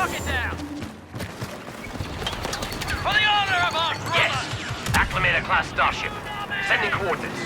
Target down! For the honor of our brother! Yes! Acclimator-class starship. Sending coordinates.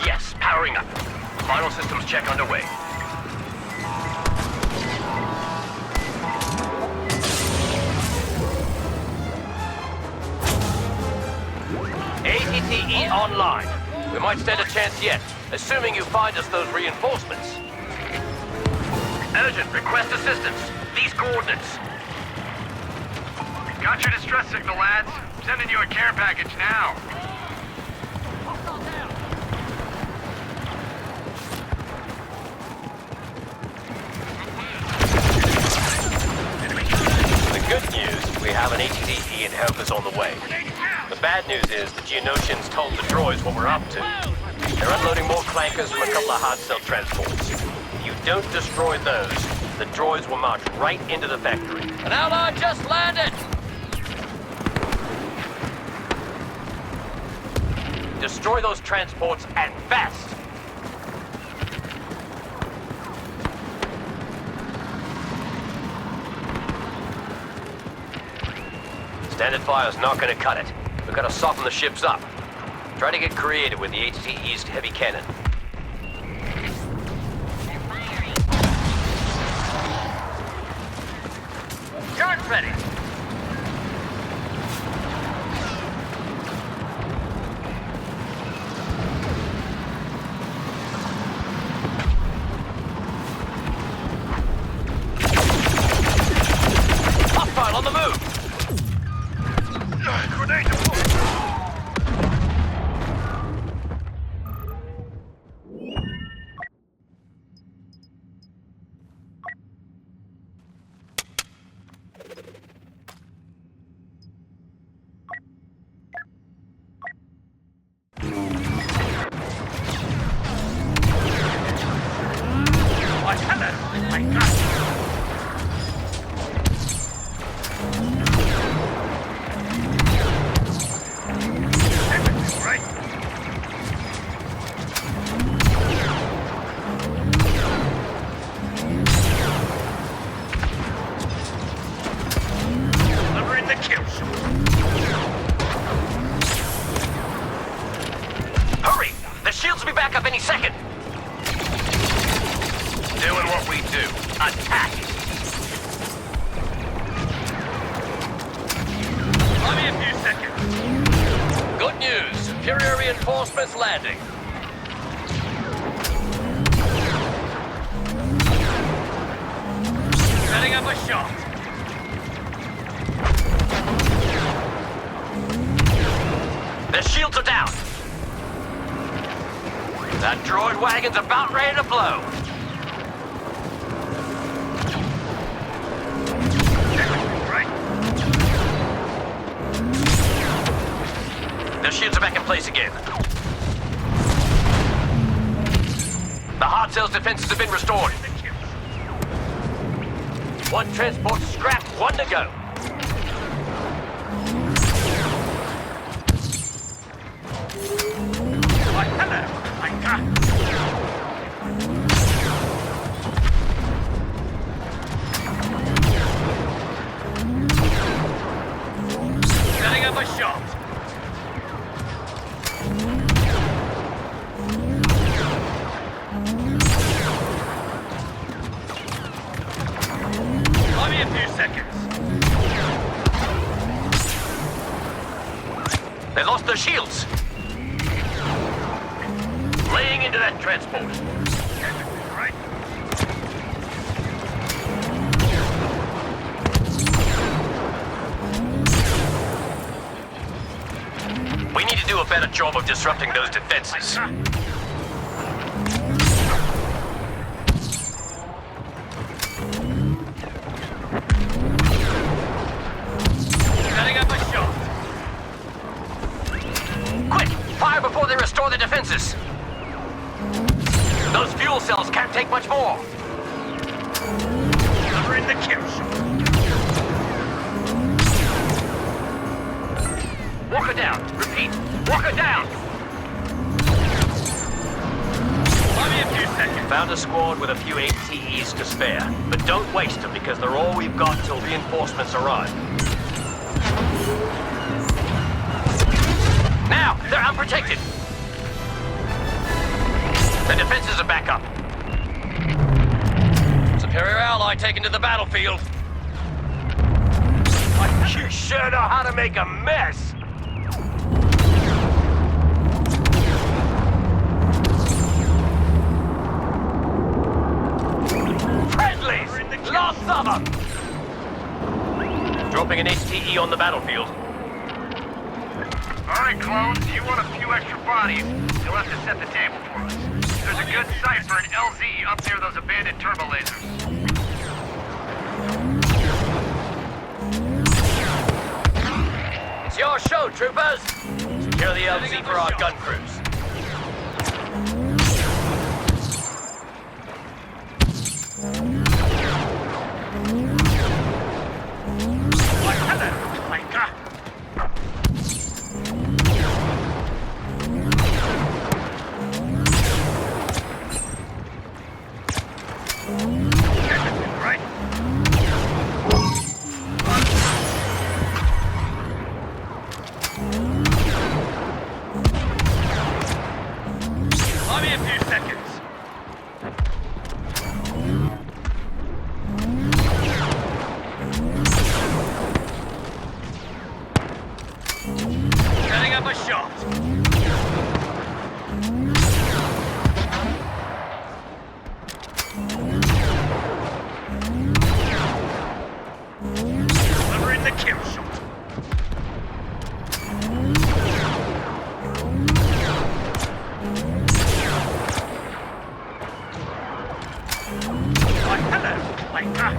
Yes, powering up. Final systems check underway. ATTE online. We might stand a chance yet, assuming you find us those reinforcements. Urgent, request assistance. These coordinates. Got your distress signal, lads. Sending you a care package now. The good news, we have an ATTE and help is on the way. The bad news is the Geonosians told the droids what we're up to. They're unloading more clankers from a couple of hard cell transports. If you don't destroy those, the droids will march right into the factory. An ally just landed! Destroy those transports and fast! Standard fire's not gonna cut it. We've got to soften the ships up. Try to get creative with the ATTE's heavy cannon. Charge ready! Hostile on the move! Grenade deployed! What happened? My God! Delivering the kill shot. Hurry! The shields will be back up any second! Doing what we do. Attack! Give me a few seconds. Good news. Superior reinforcements landing. Setting up a shot. The shields are down. That droid wagon's about ready to blow. Right. The shields are back in place again. The hard cells defenses have been restored. One transport scrapped, one to go. What hello? My God! Setting up a shot. Give me a few seconds. They lost their shields. Laying into that transport. Right. We need to do a better job of disrupting those defenses. Setting up a shot. Quick! Fire before they restore the defenses! Those fuel cells can't take much more! Delivering the kill shot. Walker down. Repeat. Walker down. Give me a few seconds. Found a squad with a few ATEs to spare, but don't waste them because they're all we've got till reinforcements arrive. Now, they're unprotected. The defenses are back up. Superior ally taken to the battlefield. You sure know how to make a mess. Friendlies! Lots of them! Dropping an HTE on the battlefield. All right, clones, you want a few extra bodies. You'll have to set the table for us. There's a good site for an LZ up near those abandoned turbo lasers. It's your show, troopers! Secure the LZ for our gun crews. Hello, Clanker. Right. Give me a few seconds. Setting up a shot. Delivering the kill shot. Why, hello, Clanker.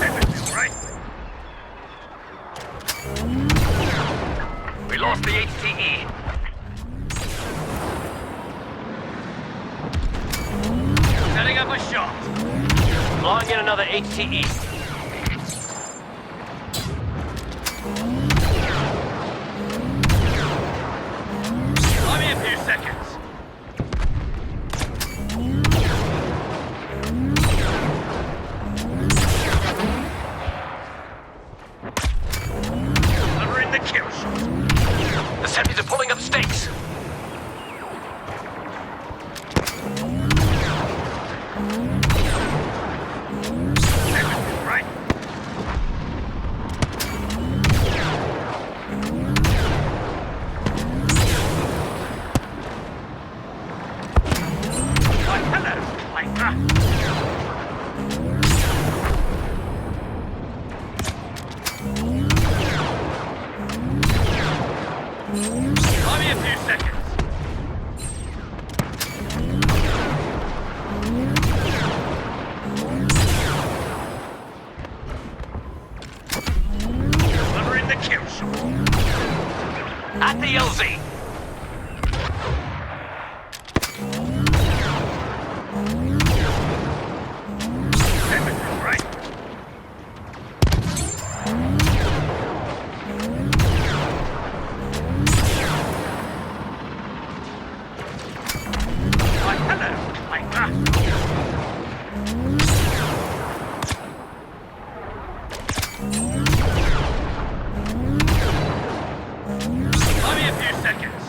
Everything right? We lost the HTE. Setting up a shot. Flying in another HTE. Give me a few seconds. Delivering the kill shot. The semis are pulling up stakes. Everything right? Why, hello, Clanker. Give me a few seconds. Delivering the kill shot. At the LZ. Everything right? Why, hello, Clanker. Give me a few seconds.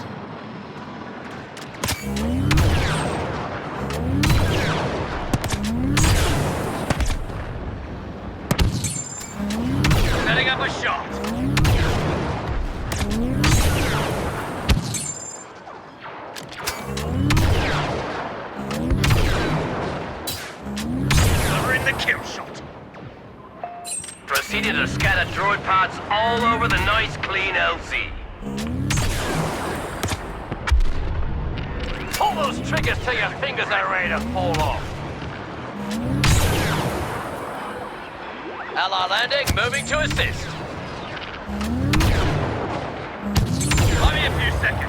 Setting up a shot. Delivering the kill shot. Proceeded to scatter droid parts all over the nice, clean LZ. Pull those triggers till your fingers are ready to fall off. Ally landing, moving to assist. Give me a few seconds.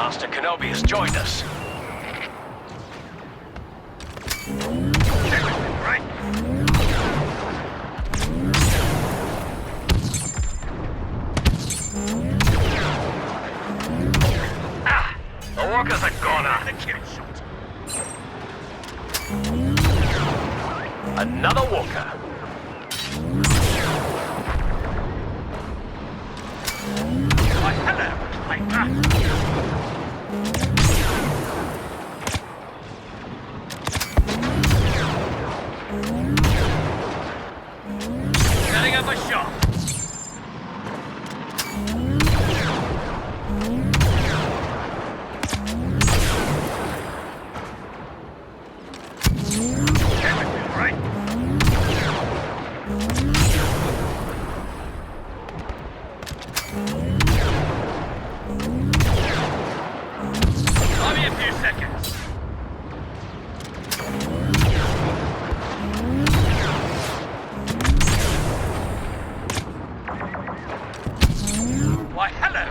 Master Kenobi has joined us. Right? Ah! The walkers are gone on. The kill shot. Another walker. Why, hello. Setting up a shot. Right? Give me a few seconds. Why, hello.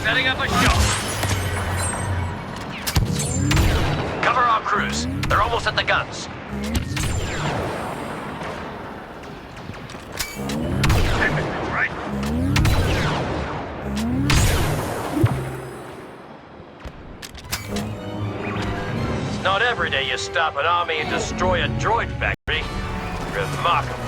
Setting up a shot. Cover our crews. They're almost at the guns. Right? It's not every day you stop an army and destroy a droid factory. Remarkable.